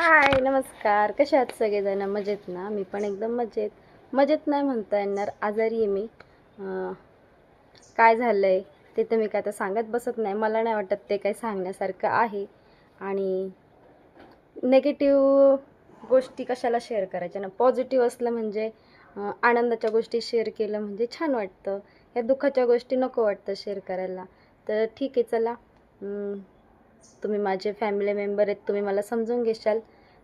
हाय नमस्कार, कशा आहात सगळेजण? मजेत ना? मी पण एकदम मजेत. मजेत नाही म्हणता येणार, आजारी आहे मी. काय झालं आहे ते तर मी काय आता सांगत बसत नाही. मला नाही वाटत ते काही सांगण्यासारखं आहे. आणि नेगेटिव्ह गोष्टी कशाला शेअर करायच्या ना? पॉझिटिव्ह असलं म्हणजे आनंदाच्या गोष्टी शेअर केलं म्हणजे छान वाटतं. ह्या दुःखाच्या गोष्टी नको वाटतं शेअर करायला. तर ठीक आहे, चला. तुम्ही माझे फॅमिली मेंबर आहेत, तुम्ही मला समजून घेशाल.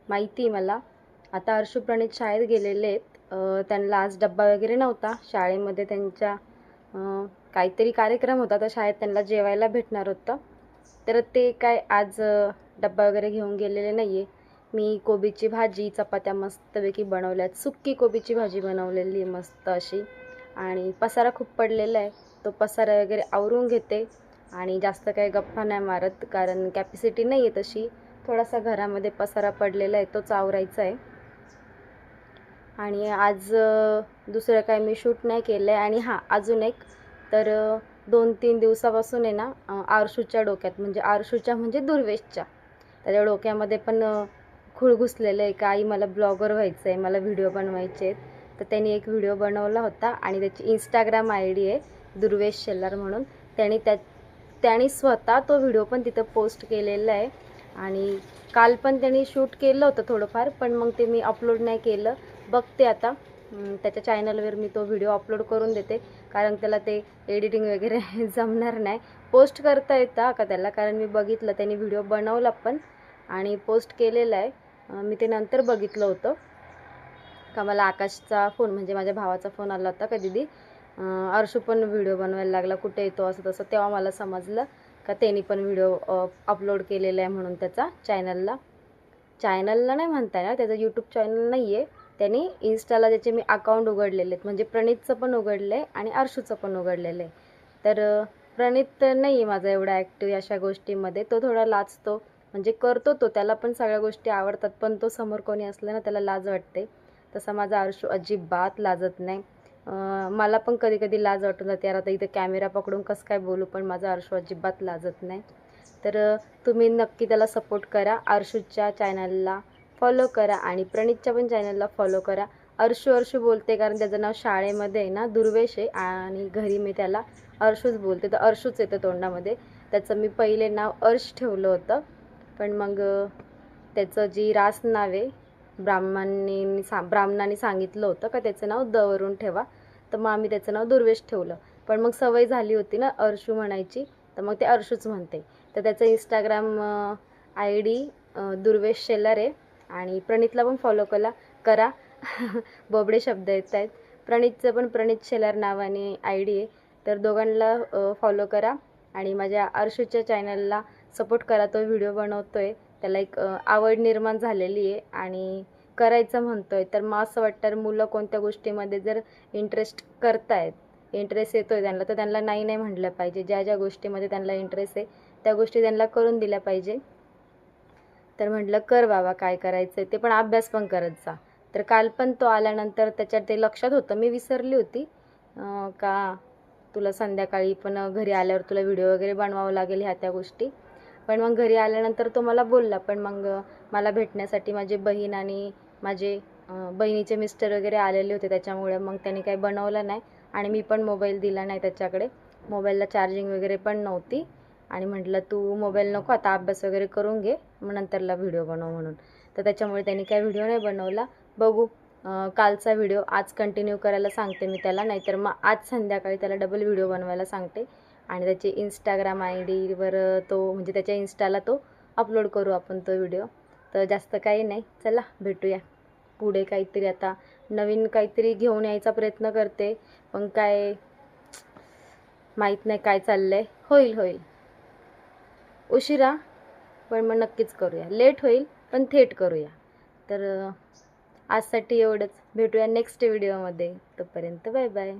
माहिती आहे मला. आता अर्शू प्रणित शाळेत गेलेले आहेत. त्यांना आज डब्बा वगैरे नव्हता. शाळेमध्ये त्यांच्या काहीतरी कार्यक्रम होता, तर शाळेत त्यांना जेवायला भेटणार होतं. तर ते काय आज डब्बा वगैरे घेऊन गेलेले नाही आहे. मी कोबीची भाजी, चपात्या मस्तपैकी बनवल्यात. सुक्की कोबीची भाजी बनवलेली आहे मस्त अशी. आणि पसारा खूप पडलेला आहे, तो पसारा वगैरे आवरून घेते. आणि जास्त काही गप्पा नाही मारत, कारण कॅपॅसिटी नाही आहे तशी. थोडासा घरामध्ये पसारा पडलेला आहे, तोच आवरायचा आहे. आणि आज दुसरं काय मी शूट नाही केलं आहे. आणि हां, अजून एक तर 2-3 दिवसापासून आहे ना, आरशूच्या डोक्यात म्हणजे दुर्वेशच्या त्याच्या डोक्यामध्ये पण खूळ घुसलेलं आहे का आई मला ब्लॉगर व्हायचं आहे, मला व्हिडिओ बनवायचे आहेत. तर त्यांनी एक व्हिडिओ बनवला होता आणि त्याची इंस्टाग्राम ID आहे दुर्वेश शेलार म्हणून. त्याने स्वतः तो व्हिडिओ पण तिथं पोस्ट केलेला आहे. आणि काल पण त्यांनी शूट केलं होतं थोडंफार, पण मग ते मी अपलोड नाही केलं. बघते आता त्याच्या चॅनलवर मी तो व्हिडिओ अपलोड करून देते, कारण त्याला ते एडिटिंग वगैरे जमणार नाही. पोस्ट करता येतं का त्याला, कारण मी बघितलं त्यांनी व्हिडिओ बनवला पण आणि पोस्ट केलेला आहे. मी ते नंतर बघितलं होतं का मला आकाशचा फोन म्हणजे माझ्या भावाचा फोन आला होता का दीदी अर्शू पण व्हिडिओ बनवायला लागला, कुठे येतो असं तसं. तेव्हा मला समजलं का त्यांनी पण व्हिडिओ अपलोड केलेला आहे म्हणून त्याचा चॅनलला नाही म्हणता येणार, त्याचं यूट्यूब चॅनल नाही आहे. त्यांनी इन्स्टाला त्याचे मी अकाउंट उघडलेले आहेत, म्हणजे प्रणितचं पण उघडलं आहे आणि अर्शूचं पण उघडलेलं आहे. तर प्रणित नाही आहे माझा एवढा ॲक्टिव्ह अशा गोष्टीमध्ये. तो थोडा लाजतो, म्हणजे करतो तो, त्याला पण सगळ्या गोष्टी आवडतात, पण तो समोर कोणी असलं ना त्याला लाज वाटते. तसा माझा अर्शू अजिबात लाजत नाही. मला पण कधी कधी लाज वाटून जाते, यार आता इथे कॅमेरा पकडून कसं काय बोलू, पण माझा अर्शू अजिबात लाजत नाही. तर तुम्ही नक्की त्याला सपोर्ट करा. अर्शूच्या चॅनलला फॉलो करा आणि प्रणितच्या पण चॅनलला फॉलो करा. अर्शू बोलते कारण त्याचं नाव शाळेमध्ये आहे ना दुर्वेश आहे, आणि घरी मी त्याला अर्शूच बोलते, तर अर्शूच येतं तोंडामध्ये. त्याचं मी पहिले नाव अर्श ठेवलं होतं, पण मग त्याचं जी रास नाव आहे ब्राह्मणाने सांगितलं होतं का त्याचं नाव दवरून ठेवा, तर मग आम्ही त्याचं नाव दुर्वेश ठेवलं. पण मग सवय झाली होती ना अर्शू म्हणायची, तर मग ते अर्शूच म्हणते. तर त्याचं इंस्टाग्राम ID दुर्वेश शेलार आहे. आणि प्रणितला पण फॉलो करा. बोबडे शब्द येत आहेत. प्रणितचं पण प्रणित शेलार नावाने ID आहे, तर दोघांना फॉलो करा. आणि माझ्या अर्शूच्या चॅनलला सपोर्ट करा. तो व्हिडिओ बनवतो आहे, त्याला एक आवड निर्माण झालेली आहे आणि करायचं म्हणतो आहे. तर मग असं वाटतं मुलं कोणत्या गोष्टीमध्ये जर इंटरेस्ट येतो आहे त्यांना, तर त्यांना नाही नाही म्हटलं पाहिजे. ज्या ज्या गोष्टीमध्ये त्यांना इंटरेस्ट आहे त्या गोष्टी त्यांना करून दिल्या पाहिजे. तर म्हटलं कर बाबा, काय करायचं आहे ते, पण अभ्यास पण करत जा. तर काल पण तो आल्यानंतर त्याच्यात ते लक्षात होतं, मी विसरली होती का तुला संध्याकाळी पण घरी आल्यावर तुला व्हिडिओ वगैरे बनवावं लागेल ह्या त्या गोष्टी. पण मग घरी आल्यानंतर तो मला बोलला, पण मग मला भेटण्यासाठी माझी बहीण आणि माझे बहिणीचे मिस्टर वगैरे आलेले होते, त्याच्यामुळे मग त्याने काही बनवलं नाही. आणि मी पण मोबाईल दिला नाही त्याच्याकडे. मोबाईलला चार्जिंग वगैरे पण नव्हती. आणि म्हटलं तू मोबाईल नको, आता अभ्यास वगैरे करून घे, मग नंतरला व्हिडिओ बनव म्हणून. तर त्याच्यामुळे त्यांनी काही व्हिडिओ नाही बनवला. बघू कालचा व्हिडिओ आज कंटिन्यू करायला सांगते मी त्याला, नाहीतर मग आज संध्याकाळी त्याला डबल व्हिडिओ बनवायला सांगते. आणि त्याचे इंस्टाग्राम IDवर तो म्हणजे त्याच्या इंस्टाला तो अपलोड करू आपण तो व्हिडिओ. तर जास्त काही नाही, चला भेटूया पुढे. काहीतरी आता नवीन काहीतरी घेऊन यायचा प्रयत्न करते, पण काय माहीत नाही काय चाललं आहे. होईल उशिरा, पण मग नक्कीच करूया. लेट होईल पण थेट करूया. तर आजसाठी एवढंच. भेटूया नेक्स्ट व्हिडिओमध्ये. तोपर्यंत बाय बाय.